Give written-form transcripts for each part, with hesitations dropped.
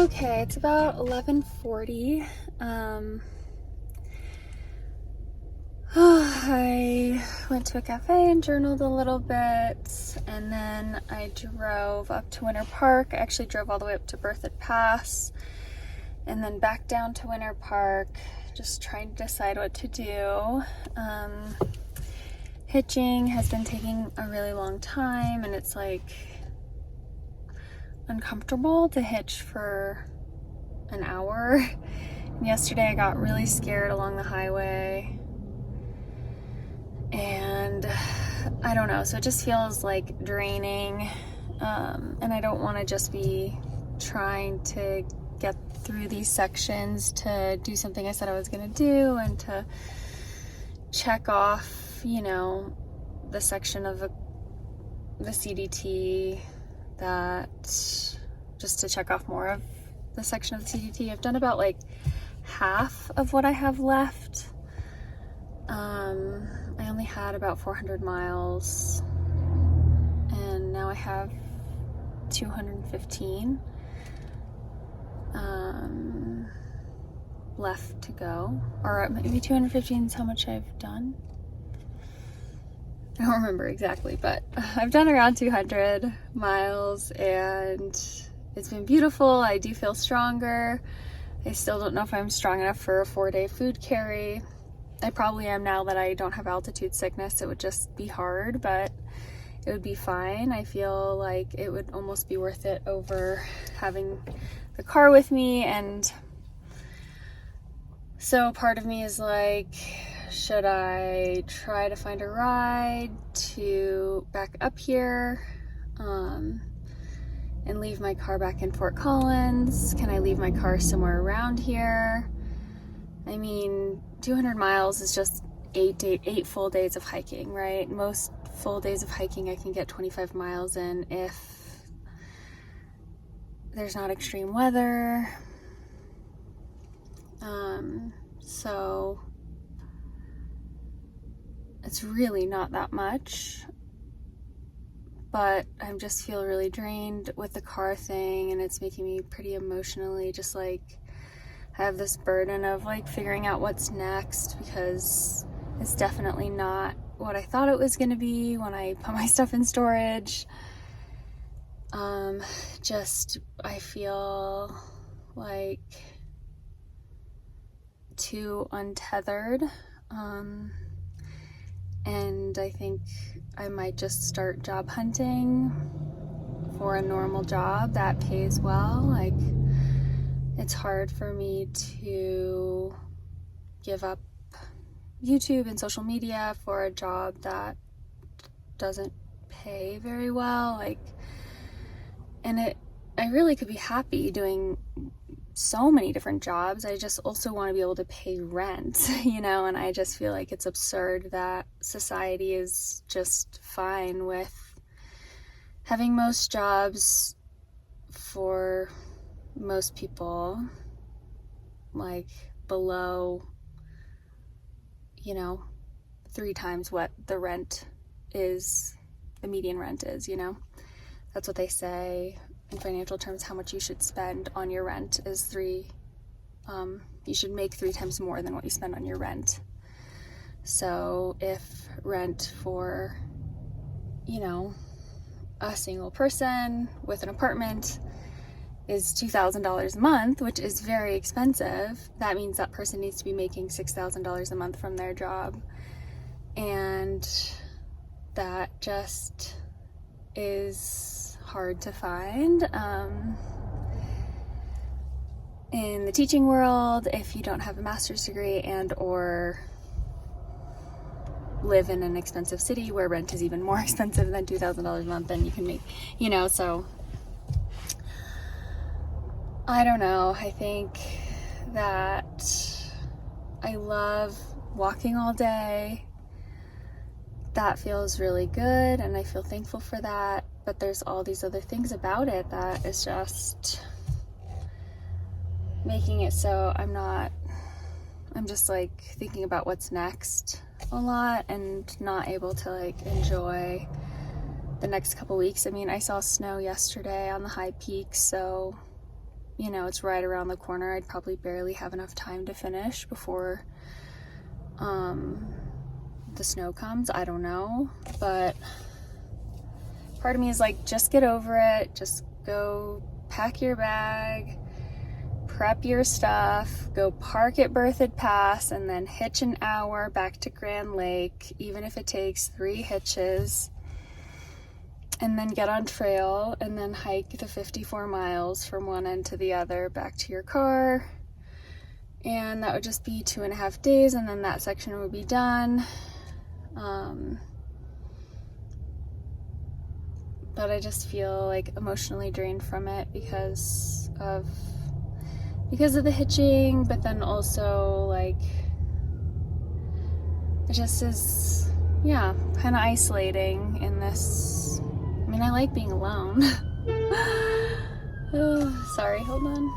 Okay, it's about 11:40. I went to a cafe and journaled a little bit, and then I drove up to Winter Park. I actually drove all the way up to Berthoud Pass, and then back down to Winter Park, just trying to decide what to do. Hitching has been taking a really long time, and it's like uncomfortable to hitch for an hour. And yesterday I got really scared along the highway, and I don't know, so it just feels like draining, and I don't want to just be trying to get through these sections to do something I said I was going to do and to check off, the section of the CDT that just to check off more of the section of the CDT. I've done about like half of what I have left. I only had about 400 miles, and now I have 215 left to go, or maybe 215 is how much I've done. I don't remember exactly, but I've done around 200 miles, and it's been beautiful. I do feel stronger. I still don't know if I'm strong enough for a 4-day food carry. I probably am now that I don't have altitude sickness. It would just be hard, but it would be fine. I feel like it would almost be worth it over having the car with me. And so part of me is like, should I try to find a ride to back up here and leave my car back in Fort Collins? Can I leave my car somewhere around here? I mean, 200 miles is just 8 full days of hiking, right? Most full days of hiking I can get 25 miles in if there's not extreme weather. So it's really not that much, but I just feel really drained with the car thing, and it's making me pretty emotionally just like have this burden of like figuring out what's next, because it's definitely not what I thought it was going to be when I put my stuff in storage. I feel like too untethered, and I think I might just start job hunting for a normal job that pays well. Like, it's hard for me to give up YouTube and social media for a job that doesn't pay very well. I really could be happy doing so many different jobs. I just also want to be able to pay rent, and I just feel like it's absurd that society is just fine with having most jobs for most people like below 3 times what the rent is, the median rent is. That's what they say in financial terms. How much you should spend on your rent is you should make 3 times more than what you spend on your rent. So if rent for a single person with an apartment is $2,000 a month, which is very expensive, that means that person needs to be making $6,000 a month from their job. And that just is hard to find. In the teaching world, if you don't have a master's degree and or live in an expensive city where rent is even more expensive than $2,000 a month, then you can make, so I don't know. I think that I love walking all day. That feels really good, and I feel thankful for that. But there's all these other things about it that is just making it so I'm just like thinking about what's next a lot and not able to like enjoy the next couple weeks. I mean, I saw snow yesterday on the high peaks, so you know, it's right around the corner. I'd probably barely have enough time to finish before the snow comes. I don't know, but part of me is like, just get over it. Just go pack your bag, prep your stuff, go park at Berthoud Pass, and then hitch an hour back to Grand Lake, even if it takes 3 hitches, and then get on trail and then hike the 54 miles from one end to the other back to your car. And that would just be 2.5 days, and then that section would be done. But I just feel like emotionally drained from it because of the hitching, but then also like it just is, yeah, kind of isolating in this. I mean, I like being alone. Oh, sorry, hold on.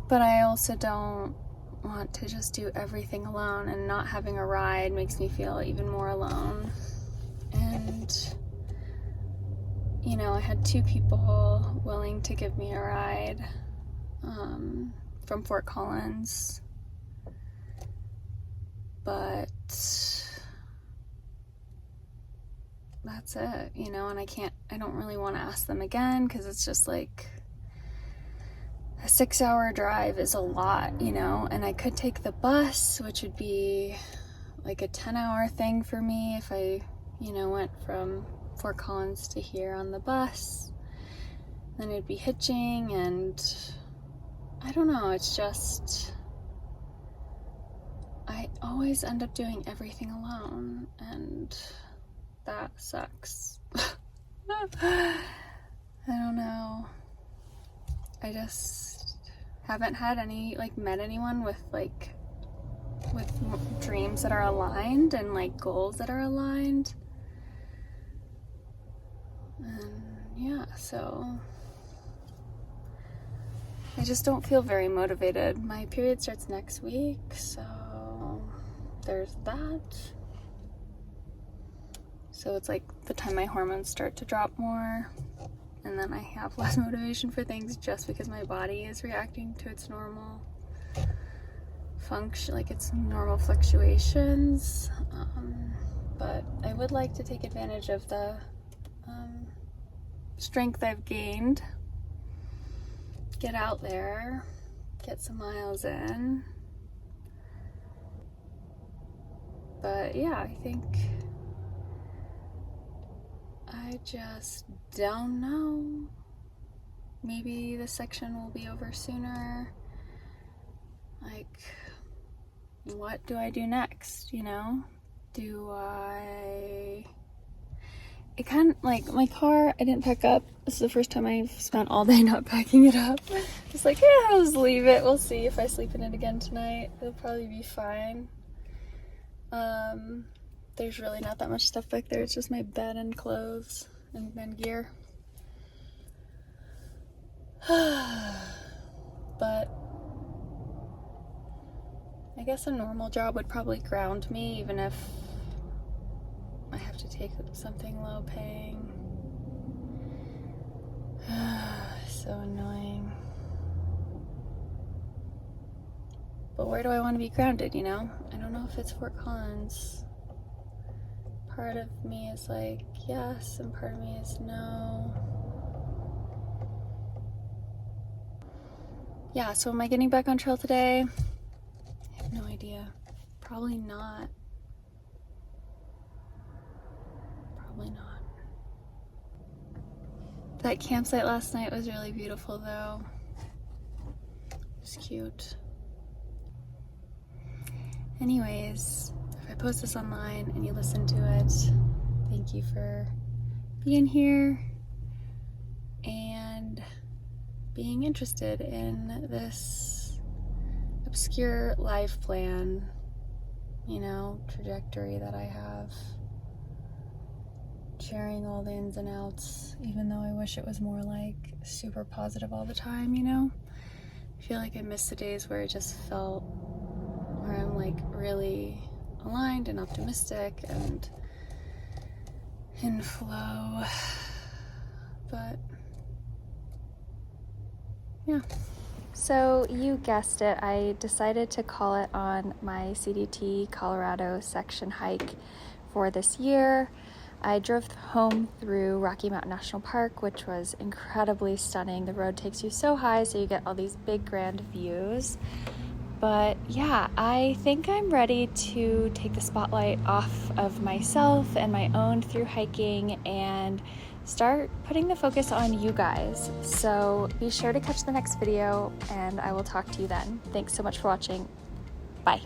But I also don't want to just do everything alone, and not having a ride makes me feel even more alone. And you know, I had 2 people willing to give me a ride from Fort Collins, but that's it, you know, and I don't really want to ask them again, because it's just like a 6-hour drive is a lot, you know, and I could take the bus, which would be like a 10-hour thing for me if I, you know, went from Fort Collins to here on the bus. Then it'd be hitching, and I don't know, it's just, I always end up doing everything alone, and that sucks. I don't know. I just haven't had met anyone with dreams that are aligned and like goals that are aligned. And yeah, so I just don't feel very motivated. My period starts next week, so there's that. So it's like the time my hormones start to drop more, and then I have less motivation for things just because my body is reacting to its normal function, like its normal fluctuations. But I would like to take advantage of the strength I've gained, get out there, get some miles in. But yeah, I think I just don't know. Maybe the section will be over sooner. Like, what do I do next, you know? It kind of, like, my car, I didn't pack up. This is the first time I've spent all day not packing it up. Just like, yeah, I'll just leave it. We'll see if I sleep in it again tonight. It'll probably be fine. There's really not that much stuff back there. It's just my bed and clothes and then gear. But I guess a normal job would probably ground me, even if I have to take something low paying. So annoying. But where do I want to be grounded, you know? I don't know if it's Fort Collins. Part of me is like, yes, and part of me is no. Yeah, so am I getting back on trail today? I have no idea. Probably not. Probably not. That campsite last night was really beautiful, though. It was cute. Anyways, if I post this online and you listen to it, thank you for being here and being interested in this obscure life plan, you know, trajectory that I have. Sharing all the ins and outs, even though I wish it was more like super positive all the time, you know? I feel like I miss the days where it just felt, where I'm like really aligned and optimistic and in flow. but yeah. So you guessed it, I decided to call it on my CDT Colorado section hike for this year. I drove home through Rocky Mountain National Park, which was incredibly stunning. The road takes you so high, so you get all these big grand views. But yeah, I think I'm ready to take the spotlight off of myself and my own through hiking and start putting the focus on you guys. So be sure to catch the next video, and I will talk to you then. Thanks so much for watching. Bye.